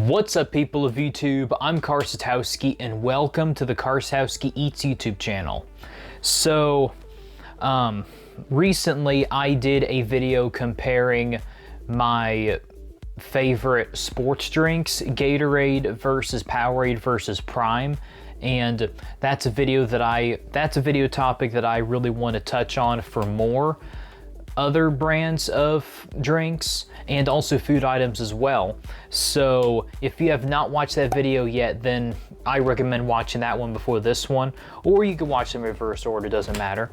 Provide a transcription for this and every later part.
What's up, people of YouTube? I'm Karsatowski and welcome to the Karsatowski Eats YouTube channel. So, recently I did a video comparing my favorite sports drinks, Gatorade versus Powerade versus Prime, and that's a video topic that I really want to touch on for more other brands of drinks and also food items as well. So if you have not watched that video yet, then I recommend watching that one before this one, or you can watch them in reverse order, doesn't matter.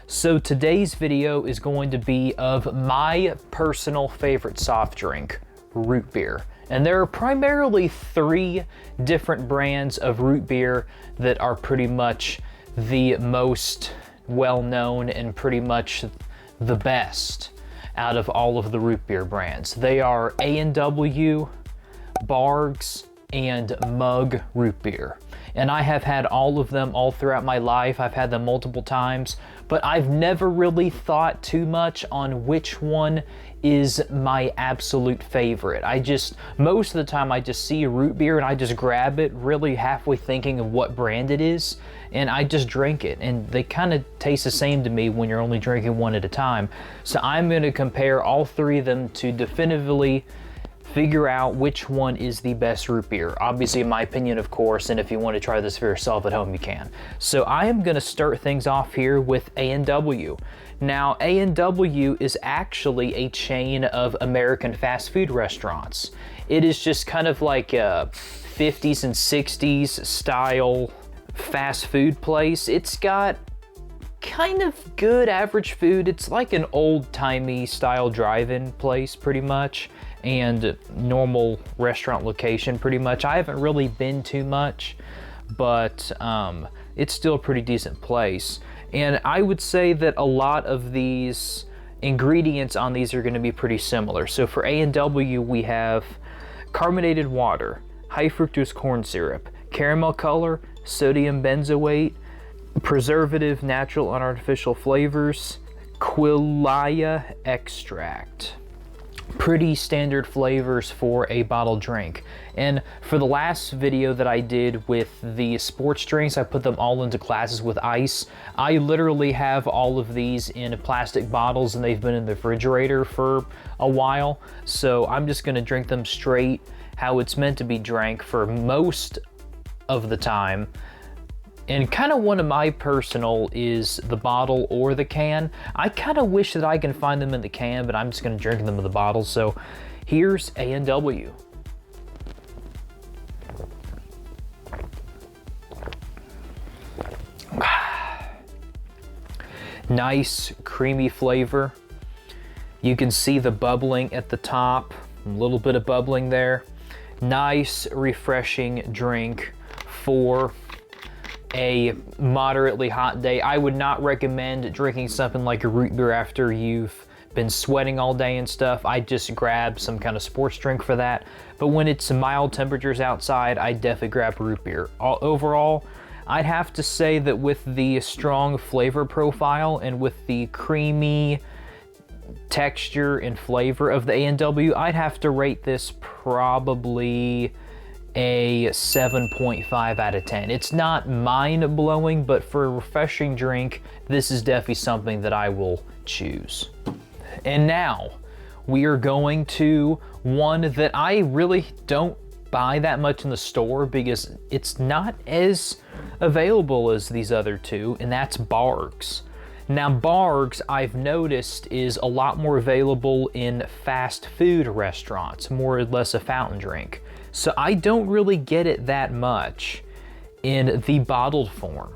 So today's video is going to be of my personal favorite soft drink, root beer. And there are primarily 3 different brands of root beer that are pretty much the most well-known and pretty much the best out of all of the root beer brands. They are A&W, Bargs, and Mug root beer. And I have had all of them all throughout my life. I've had them multiple times, but I've never really thought too much on which one is my absolute favorite. Most of the time I just see a root beer and I just grab it, really halfway thinking of what brand it is, and I just drink it. And they kind of taste the same to me when you're only drinking one at a time. So I'm going to compare all 3 of them to definitively figure out which one is the best root beer. Obviously, in my opinion, of course, and if you want to try this for yourself at home, you can. So I am going to start things off here with A&W. Now, A&W is actually a chain of American fast food restaurants. It is just kind of like a 50s and 60s style fast food place. It's got kind of good average food. It's like an old-timey style drive-in place pretty much, and normal restaurant location pretty much. I haven't really been too much, but it's still a pretty decent place. And I would say that a lot of these ingredients on these are going to be pretty similar. So for A&W, we have carbonated water, high fructose corn syrup, caramel color, sodium benzoate, preservative, natural and artificial flavors, quillaya extract. Pretty standard flavors for a bottled drink. And for the last video that I did with the sports drinks, I put them all into glasses with ice. I literally have all of these in plastic bottles and they've been in the refrigerator for a while. So I'm just gonna drink them straight how it's meant to be drank for most of the time. And kind of one of my personal is the bottle or the can. I kind of wish that I can find them in the can, but I'm just going to drink them in the bottle. So here's A&W. Nice creamy flavor. You can see the bubbling at the top, a little bit of bubbling there. Nice refreshing drink for a moderately hot day. I would not recommend drinking something like a root beer after you've been sweating all day and stuff. I just grab some kind of sports drink for that. But when it's mild temperatures outside, I definitely grab root beer. Overall, I'd have to say that with the strong flavor profile and with the creamy texture and flavor of the A&W, I'd have to rate this probably a 7.5 out of 10. It's not mind-blowing, but for a refreshing drink, this is definitely something that I will choose. And now, we are going to one that I really don't buy that much in the store because it's not as available as these other 2, and that's Bargs. Now, Bargs, I've noticed, is a lot more available in fast food restaurants, more or less a fountain drink. So I don't really get it that much in the bottled form.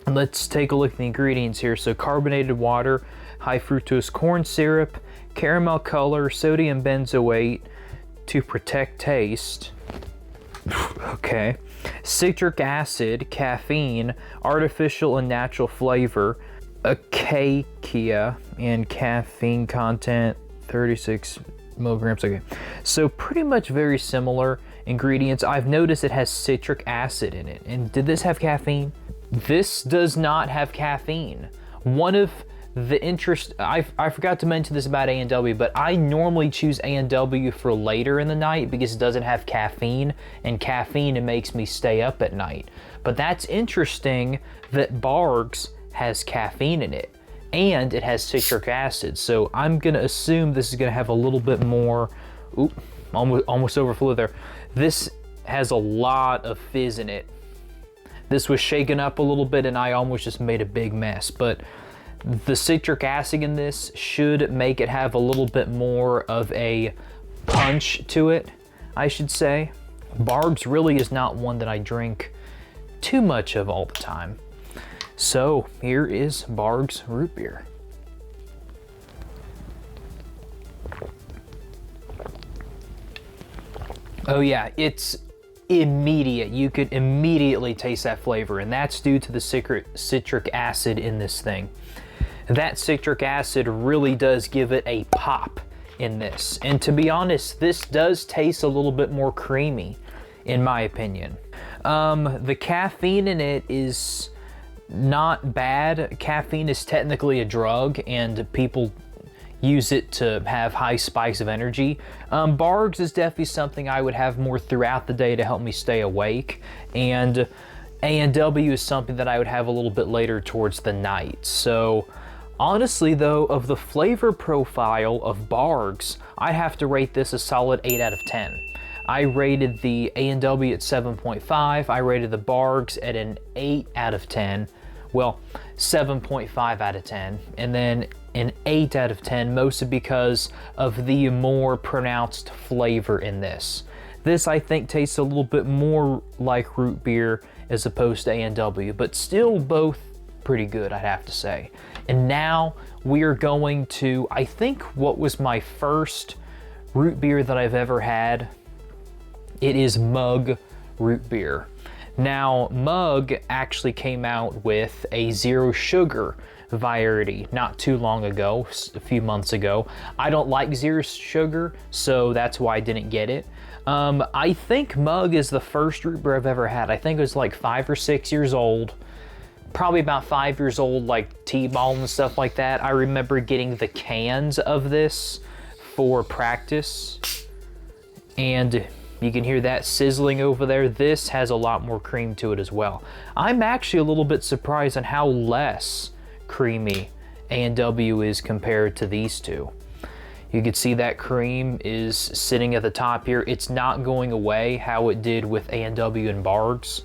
Let's take a look at the ingredients here. So carbonated water, high fructose corn syrup, caramel color, sodium benzoate to protect taste. Okay. Citric acid, caffeine, artificial and natural flavor, acacia, and caffeine content 36 milligrams. Okay, so pretty much very similar ingredients. I've noticed it has citric acid in it. And did this have caffeine? This does not have caffeine. One of I forgot to mention this about A&W, but I normally choose A&W for later in the night because it doesn't have caffeine, and caffeine, it makes me stay up at night. But that's interesting that Bargs has caffeine in it, and it has citric acid. So I'm gonna assume this is gonna have a little bit more, oop, almost overflew there. This has a lot of fizz in it. This was shaken up a little bit and I almost just made a big mess, but the citric acid in this should make it have a little bit more of a punch to it, I should say. Bargs really is not one that I drink too much of all the time. So here is Bargs root beer. Oh yeah, it's immediate. You could immediately taste that flavor, and that's due to the citric acid in this thing. That citric acid really does give it a pop in this. And to be honest, this does taste a little bit more creamy, in my opinion. The caffeine in it is not bad. Caffeine is technically a drug, and people use it to have high spikes of energy. Bargs is definitely something I would have more throughout the day to help me stay awake, and A&W is something that I would have a little bit later towards the night. So honestly though, of the flavor profile of Bargs, I'd have to rate this a solid 8 out of 10. I rated the A&W at 7.5, I rated the Bargs at an 8 out of 10, well, 7.5 out of 10, and then an 8 out of 10, mostly because of the more pronounced flavor in this. This, I think, tastes a little bit more like root beer as opposed to A&W, but still both pretty good, I'd have to say. And now we are going to, I think, what was my first root beer that I've ever had. It is Mug root beer. Now, Mug actually came out with a zero sugar variety not too long ago, a few months ago. I don't like zero sugar, so that's why I didn't get it. I think Mug is the first root beer I've ever had. I think it was like 5 or 6 years old. Probably about 5 years old, like T-ball and stuff like that. I remember getting the cans of this for practice, and you can hear that sizzling over there. This has a lot more cream to it as well. I'm actually a little bit surprised on how less creamy A&W is compared to these two. You can see that cream is sitting at the top here. It's not going away how it did with A&W and Bargs.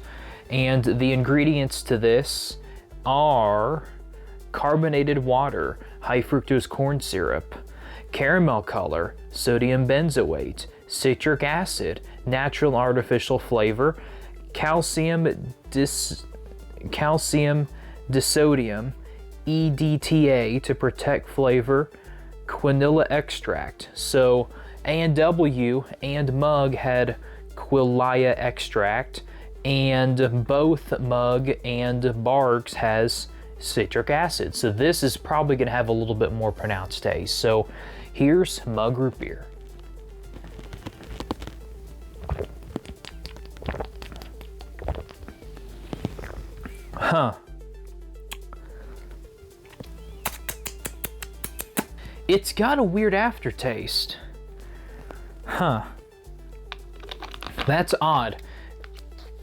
And the ingredients to this are carbonated water, high fructose corn syrup, caramel color, sodium benzoate, citric acid, natural artificial flavor, calcium disodium, EDTA to protect flavor, quinilla extract. So A&W and Mug had quinilla extract, and both Mug and Bargs has citric acid. So this is probably gonna have a little bit more pronounced taste. So here's Mug root beer. Huh. It's got a weird aftertaste. Huh. That's odd.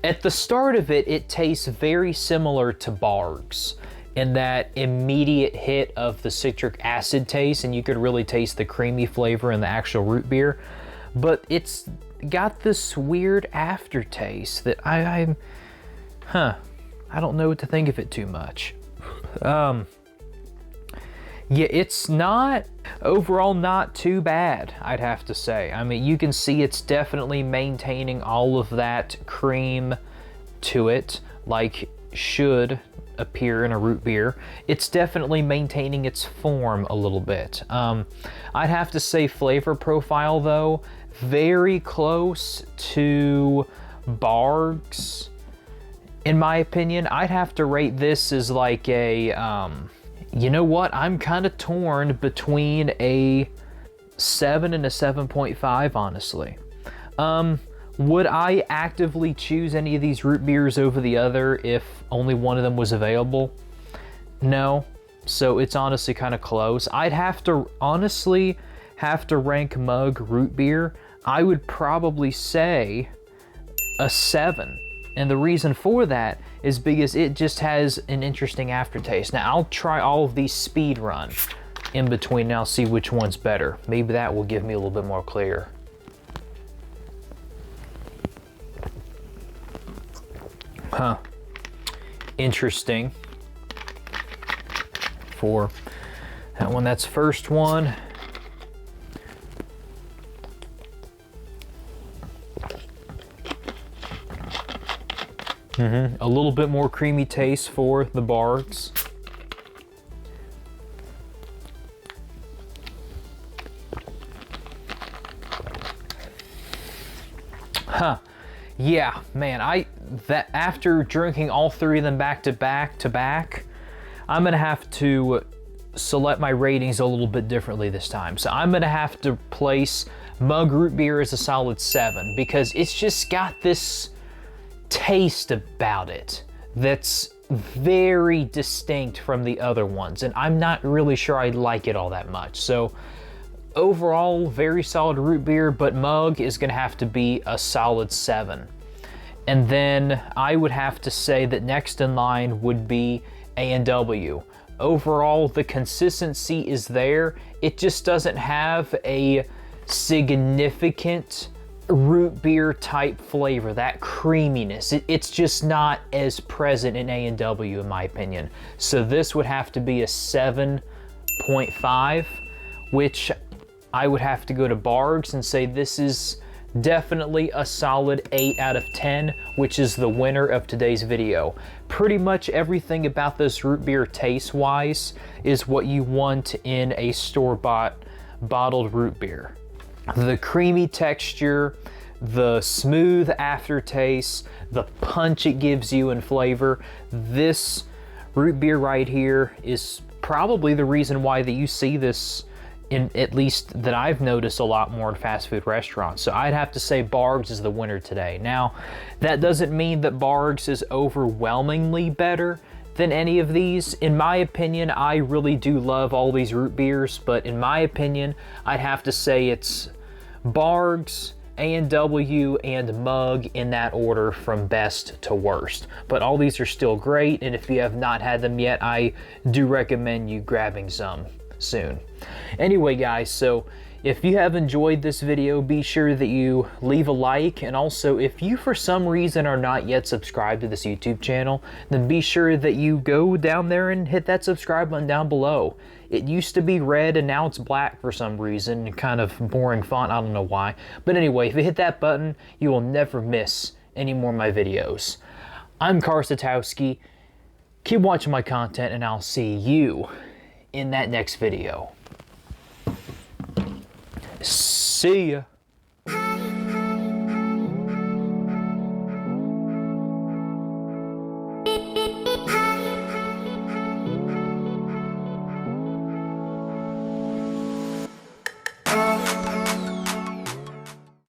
At the start of it, it tastes very similar to Bargs in that immediate hit of the citric acid taste, and you could really taste the creamy flavor in the actual root beer. But it's got this weird aftertaste that I don't know what to think of it too much. Yeah, it's not, overall not too bad, I'd have to say. I mean, you can see it's definitely maintaining all of that cream to it, like should appear in a root beer. It's definitely maintaining its form a little bit. I'd have to say flavor profile though, very close to Bargs. In my opinion, I'd have to rate this as like a, you know what? I'm kind of torn between a 7 and a 7.5, honestly. Would I actively choose any of these root beers over the other if only one of them was available? No. So it's honestly kind of close. I'd have to honestly have to rank Mug root beer. I would probably say a 7. And the reason for that is because it just has an interesting aftertaste. Now I'll try all of these speed run in between and I'll see which one's better. Maybe that will give me a little bit more clear. Huh. Interesting. For that one, that's first one. A little bit more creamy taste for the Bargs. Huh. Yeah, man, after drinking all three of them back to back, I'm gonna have to select my ratings a little bit differently this time. So I'm gonna have to place Mug root beer as a solid 7 because it's just got this taste about it that's very distinct from the other ones, and I'm not really sure I like it all that much. So overall, very solid root beer, but Mug is gonna have to be a solid 7. And then I would have to say that next in line would be A&W. Overall, the consistency is there. It just doesn't have a significant root beer type flavor, that creaminess. It's just not as present in A&W in my opinion. So this would have to be a 7.5, which I would have to go to Bargs and say this is definitely a solid 8 out of 10, which is the winner of today's video. Pretty much everything about this root beer taste-wise is what you want in a store-bought bottled root beer. The creamy texture, the smooth aftertaste, the punch it gives you in flavor. This root beer right here is probably the reason why that you see this in, at least that I've noticed, a lot more in fast food restaurants. So I'd have to say Bargs is the winner today. Now, that doesn't mean that Bargs is overwhelmingly better than any of these. In my opinion, I really do love all these root beers, but in my opinion, I'd have to say it's Bargs, A&W, and Mug in that order from best to worst. But all these are still great, and if you have not had them yet, I do recommend you grabbing some soon. Anyway guys, so if you have enjoyed this video, be sure that you leave a like, and also if you for some reason are not yet subscribed to this YouTube channel, then be sure that you go down there and hit that subscribe button down below. It used to be red and now it's black for some reason, kind of boring font, I don't know why. But anyway, if you hit that button, you will never miss any more of my videos. I'm Karsatowski, keep watching my content, and I'll see you in that next video. See ya.